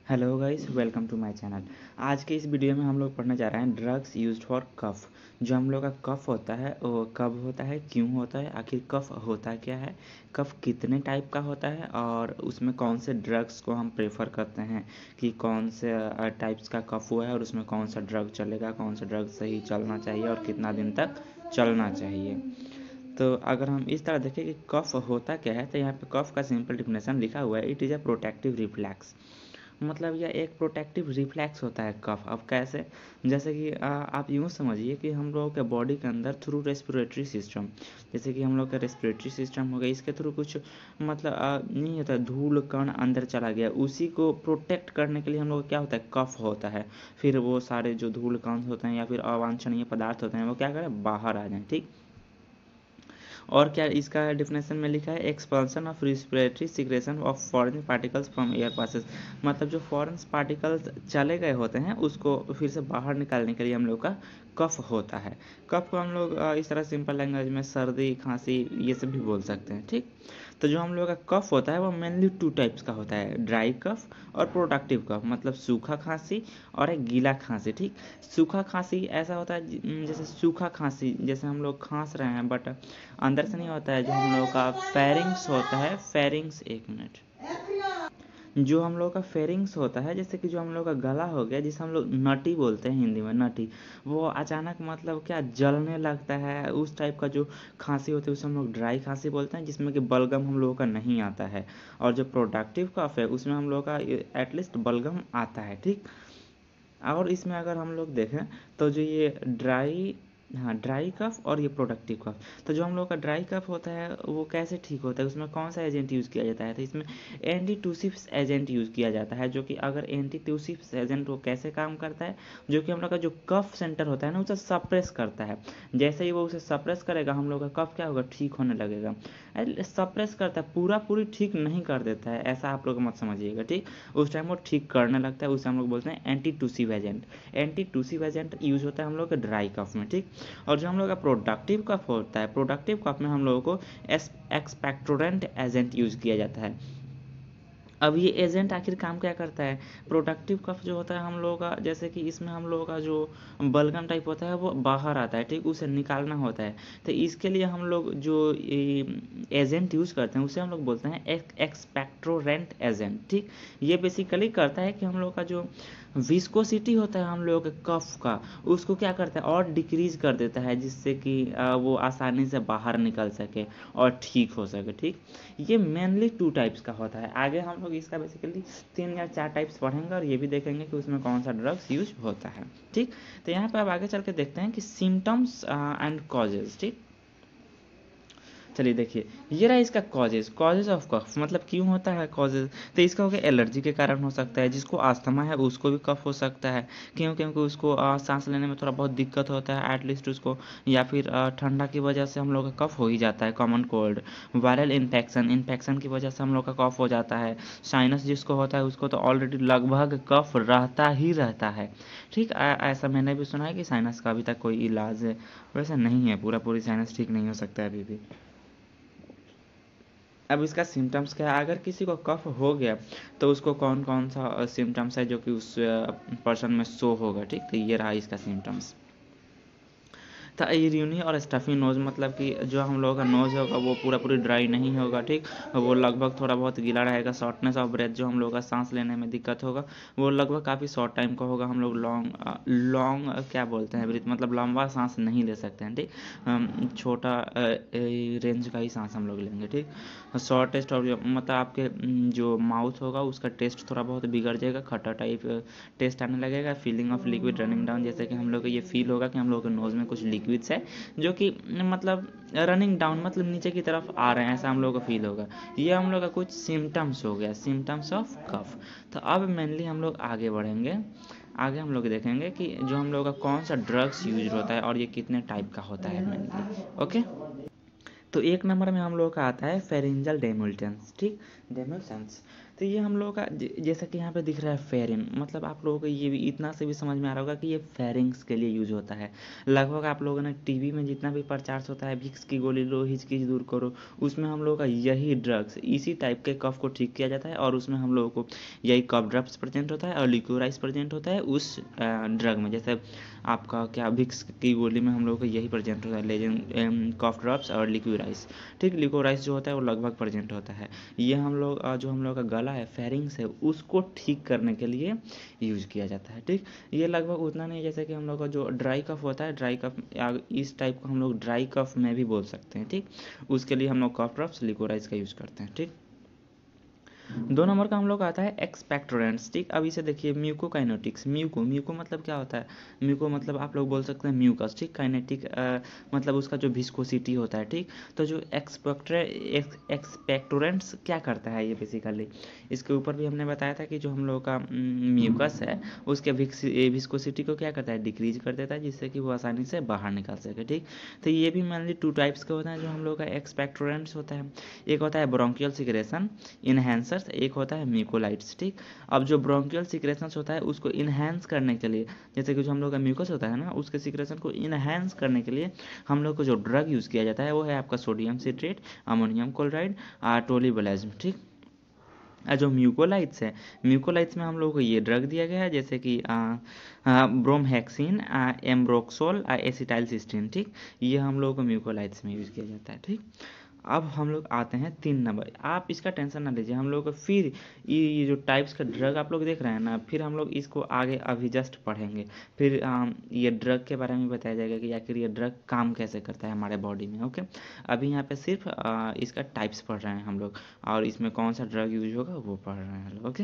Hello guys, welcome to my channel. आज के इस वीडियो में हम लोग पढ़ने जा रहे हैं ड्रग्स यूज्ड फॉर कफ। जो हम लोग का कफ होता है वो कब होता है, क्यों होता है, आखिर कफ होता क्या है, कफ कितने टाइप का होता है और उसमें कौन से ड्रग्स को हम प्रेफर करते हैं कि कौन से टाइप्स का कफ हुआ है और उसमें कौन सा ड्रग चलेगा, कौन सा ड्रग सही चलना चाहिए और कितना दिन तक चलना चाहिए। तो अगर हम इस तरह देखें कि कफ होता क्या है, तो यहाँ पे कफ का सिंपल डिफिनेशन लिखा हुआ है, it is a protective reflex. मतलब यह एक प्रोटेक्टिव रिफ्लेक्स होता है कफ। अब कैसे, जैसे कि आप यूँ समझिए कि हम लोगों के बॉडी के अंदर थ्रू रेस्पिरेटरी सिस्टम, जैसे कि हम लोग का रेस्पिरेटरी सिस्टम हो गया, इसके थ्रू कुछ मतलब नहीं होता है, धूल कण अंदर चला गया, उसी को प्रोटेक्ट करने के लिए हम लोग क्या होता है, कफ होता है। फिर वो सारे जो धूल कण होते हैं या फिर अवांछनीय पदार्थ होते हैं वो क्या करें, बाहर आ जाएं। ठीक। और क्या इसका डेफिनेशन में लिखा है, expansion of respiratory secretion of foreign particles from air passes. मतलब जो फॉरेन पार्टिकल्स चले गए होते हैं उसको फिर से बाहर निकालने के लिए हम लोग का कफ होता है। कफ को हम लोग इस तरह सिंपल लैंग्वेज में सर्दी, खांसी ये सब भी बोल सकते हैं। ठीक। तो जो हम लोग का कफ होता है वो मेनली टू टाइप्स का होता है, ड्राई कफ और प्रोडक्टिव कफ, मतलब सूखा खांसी और एक गीला खांसी। ठीक। सूखा खांसी ऐसा होता है जैसे सूखा खांसी, जैसे हम लोग खांस रहे हैं बट अंदर से नहीं होता है, जो हम लोग का फेरिंग्स होता है, फेरिंग्स, एक मिनट, जो हम लोग का फेरिंग्स होता है, जैसे कि जो हम लोग का गला हो गया, जिसे हम लोग नटी बोलते हैं हिंदी में, नटी, वो अचानक मतलब क्या जलने लगता है, उस टाइप का जो खांसी होती है उसे हम लोग ड्राई खांसी बोलते हैं, जिसमें कि बलगम हम लोगों का नहीं आता है। और जो प्रोडक्टिव कफ है उसमें हम लोग का एटलीस्ट बलगम आता है। ठीक। और इसमें अगर हम लोग देखें तो जो ये ड्राई, हाँ, ड्राई कफ और ये प्रोडक्टिव कफ, तो जो हम लोग का ड्राई कफ होता है वो कैसे ठीक होता है, उसमें कौन सा एजेंट यूज़ किया जाता है, तो इसमें एंटी ट्यूसिव्स एजेंट यूज़ किया जाता है। जो कि अगर एंटी ट्यूसिव्स एजेंट वो कैसे काम करता है, जो कि हम लोग का जो कफ सेंटर होता है ना उसे सप्रेस करता है। जैसे ही वो उसे सप्रेस करेगा हम लोग का कफ क्या होगा, ठीक होने लगेगा। सप्रेस करता है, पूरा पूरी ठीक नहीं कर देता है, ऐसा आप लोग मत समझिएगा। ठीक। उस टाइम वो ठीक करने लगता है, उसे हम लोग बोलते हैं anti ट्यूसिव agent. Anti ट्यूसिव agent use होता है हम लोग के ड्राई कफ में। ठीक। और जो हम लोग का प्रोडक्टिव कफ होता है, प्रोडक्टिव कफ में हम लोगों को एक्सपेक्टोरेंट एजेंट यूज किया जाता है। अब ये एजेंट आखिर काम क्या करता है, प्रोडक्टिव कफ जो होता है हम लोगों का, जैसे कि इसमें हम लोगों का जो बलगम टाइप होता है वो बाहर आता है। ठीक। उसे निकालना होता है, तो इसके लिए हम लोग जो एजेंट यूज़ करते हैं उसे हम लोग बोलते हैं एक्सपेक्टोरेंट एजेंट। ठीक। ये बेसिकली करता है कि हम लोग का जो विस्कोसिटी होता है हम लोगों के कफ का, उसको क्या करता है और डिक्रीज कर देता है, जिससे कि वो आसानी से बाहर निकल सके और ठीक हो सके। ठीक। ये मेनली टू टाइप्स का होता है। आगे हम लोग इसका बेसिकली 3 या 4 टाइप्स पढ़ेंगे और ये भी देखेंगे कि उसमें कौन सा ड्रग्स यूज होता है। ठीक। तो यहाँ पे अब आगे चल के देखते हैं कि सिम्टम्स एंड कॉजेज। ठीक। चलिए देखिए, ये रहा इसका कॉजेज ऑफ कफ, मतलब क्यों होता है कॉजेज, तो इसका हो गया एलर्जी के कारण हो सकता है, जिसको आस्थमा है उसको भी कफ हो सकता है, क्यों, क्योंकि उसको सांस लेने में थोड़ा बहुत दिक्कत होता है एटलीस्ट उसको, या फिर ठंडा की वजह से हम लोग का कफ हो ही जाता है, कॉमन कोल्ड, वायरल इन्फेक्शन की वजह से हम लोग का कफ हो जाता है, साइनस जिसको होता है उसको तो ऑलरेडी लगभग कफ रहता ही रहता है। ठीक। ऐसा मैंने भी सुना है कि साइनस का अभी तक कोई इलाज वैसे नहीं है, पूरा पूरी साइनस ठीक नहीं हो सकता है अभी भी। अब इसका सिम्टम्स क्या है, अगर किसी को कफ हो गया तो उसको कौन कौन सा सिम्टम्स है जो कि उस पर्सन में शो होगा। ठीक। तो ये रहा इसका सिम्टम्स। तो इरिनी और स्टफी नोज़, मतलब कि जो हम लोगों का नोज़ होगा वो पूरा पूरी ड्राई नहीं होगा। ठीक। वो लगभग थोड़ा बहुत गीला रहेगा। शॉर्टनेस ऑफ ब्रेथ, जो हम लोगों का सांस लेने में दिक्कत होगा वो लगभग काफ़ी शॉर्ट टाइम का होगा। हम लोग लॉन्ग लॉन्ग क्या बोलते हैं ब्रीथ, मतलब लंबा सांस नहीं ले सकते हैं। ठीक। छोटा रेंज का ही सांस हम लोग लेंगे। ठीक। शॉर्ट टेस्ट और मतलब आपके जो माउथ होगा उसका टेस्ट थोड़ा बहुत बिगड़ जाएगा, खट्टा टाइप टेस्ट आने लगेगा। Feeling of liquid running down, जैसे कि हम लोग को ये फील होगा कि हम लोग के नोज़ में कुछ लिक्विड्स है जो कि मतलब रनिंग डाउन, मतलब नीचे की तरफ आ रहे हैं, ऐसा हम लोग को फील होगा। ये हम लोग का कुछ सिम्टम्स हो गया, सिम्टम्स ऑफ कफ। तो अब मेनली हम लोग आगे बढ़ेंगे, आगे हम लोग देखेंगे कि जो हम लोग का कौन सा ड्रग्स यूज होता है और ये कितने टाइप का होता है मेनली। ओके। तो एक नंबर में हम लोग का आता है फेरिंजल डेमुल्टेंस। ठीक। डेमुल्सेंस, तो ये हम लोगों का जैसा कि यहाँ पे दिख रहा है फेरिन, मतलब आप लोगों को ये भी इतना से भी समझ में आ रहा होगा कि ये फेरिंग्स के लिए यूज होता है। लगभग आप लोगों ने टीवी में जितना भी प्रचार होता है विक्स की गोली लो हिचकिच दूर करो, उसमें हम लोगों का यही ड्रग्स इसी टाइप के कफ को ठीक किया जाता है और उसमें हम लोगों को यही कफ ड्रग्स प्रेजेंट होता है और लिक्विराइज प्रेजेंट होता है उस ड्रग में। जैसे आपका क्या विक्स की गोली में हम लोगों को यही प्रेजेंट होता है लेजेंड कफ ड्रॉप्स और लिक्विराइज। ठीक, लिक्विराइज जो होता है वो लगभग प्रेजेंट होता है। ये हम लोग जो हम लोग का गला है फेरिंग्स है उसको ठीक करने के लिए यूज किया जाता है। ठीक, ये लगभग उतना नहीं जैसे कि हम लोग का जो ड्राई कफ होता है, ड्राई कफ इस टाइप का हम लोग ड्राई कफ में भी बोल सकते हैं। ठीक, उसके लिए हम लोग कफ ड्रॉप्स लिक्विराइज का यूज करते हैं। ठीक, 2 नंबर का हम लोग आता है एक्सपेक्टोरेंट्स। ठीक, अब इसे देखिए म्यूकोकाइनेटिक्स। म्यूको मतलब क्या होता है, म्यूको मतलब आप लोग बोल सकते हैं म्यूकस। ठीक, काइनेटिक मतलब उसका जो विस्कोसिटी होता है। ठीक, तो जो एक्सपेक्टोरेंट्स क्या करता है ये बेसिकली, इसके ऊपर भी हमने बताया था कि जो हम लोग का म्यूकस है उसके विस्कोसिटी को क्या करता है, डिक्रीज कर देता है, जिससे कि वो आसानी से बाहर निकल सके। ठीक, तो ये भी मेनली 2 टाइप्स के होते हैं जो हम लोग का एक्सपेक्टोरेंट्स होता है। एक होता है ब्रोंकियल सिक्रेशन इनहेंसर्स, एक होता है म्यूकोलाइट्स। ठीक, अब जो ब्रोंकियल सिक्रेशंस होता है उसको इनहेंस करने के लिए, जैसे कि जो हम लोग का म्यूकस होता है ना उसके सिक्रेशन को इनहेंस करने के लिए हम लोग को जो ड्रग यूज़ किया जाता है वो है आपका सोडियम सिट्रेट, अमोनियम क्लोराइड, टोलिबोलाज्म। ठीक, जो म्यूकोलाइट्स है, म्यूकोलाइट्स में हम लोग को ये ड्रग दिया गया है जैसे कि ब्रोमहेक्सिन, एम्ब्रोक्सोल, एसिटाइलसिस्टीन। ठीक, ये हम लोग को म्यूकोलाइट्स में यूज़ किया जाता है। ठीक, अब हम लोग आते हैं 3 नंबर। आप इसका टेंशन ना लीजिए, हम लोग को फिर ये जो टाइप्स का ड्रग आप लोग देख रहे हैं ना, फिर हम लोग इसको आगे अभी जस्ट पढ़ेंगे। फिर ये ड्रग के बारे में बताया जाएगा कि आखिर ये ड्रग काम कैसे करता है हमारे बॉडी में। ओके, अभी यहाँ पे सिर्फ इसका टाइप्स पढ़ रहे हैं हम लोग और इसमें कौन सा ड्रग यूज होगा वो पढ़ रहे हैं हम लोग। ओके,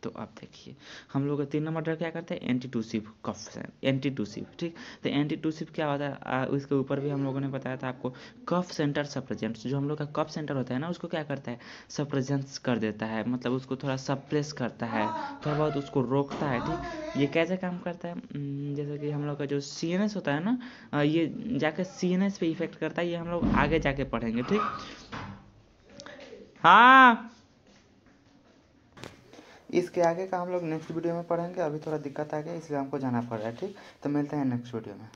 तो आप देखिए हम लोग 3 नंबर ड्रग क्या करते हैं, एंटीटूसिव कफ से, एंटीटूसिव। ठीक, तो एंटीटूसिव क्या होता है उसके ऊपर भी हम लोगों ने बताया था आपको। कफ सेंटर सप्रेजेंट्स, जो हम लोग का कफ सेंटर होता है ना उसको क्या करता है, सप्रेजेंट्स कर देता है, मतलब उसको थोड़ा सप्रेस करता है, थोड़ा बहुत उसको रोकता है। ठीक, ये कैसे काम करता है, जैसे कि हम लोग का जो CNS होता है ना, ये जाकर CNS पे इफेक्ट करता है, ये हम लोग आगे जाके पढ़ेंगे। ठीक, हाँ, इसके आगे का हम लोग नेक्स्ट वीडियो में पढ़ेंगे। अभी थोड़ा दिक्कत आ गया इसलिए हमको जाना पड़ रहा है। ठीक, तो मिलते हैं नेक्स्ट वीडियो में।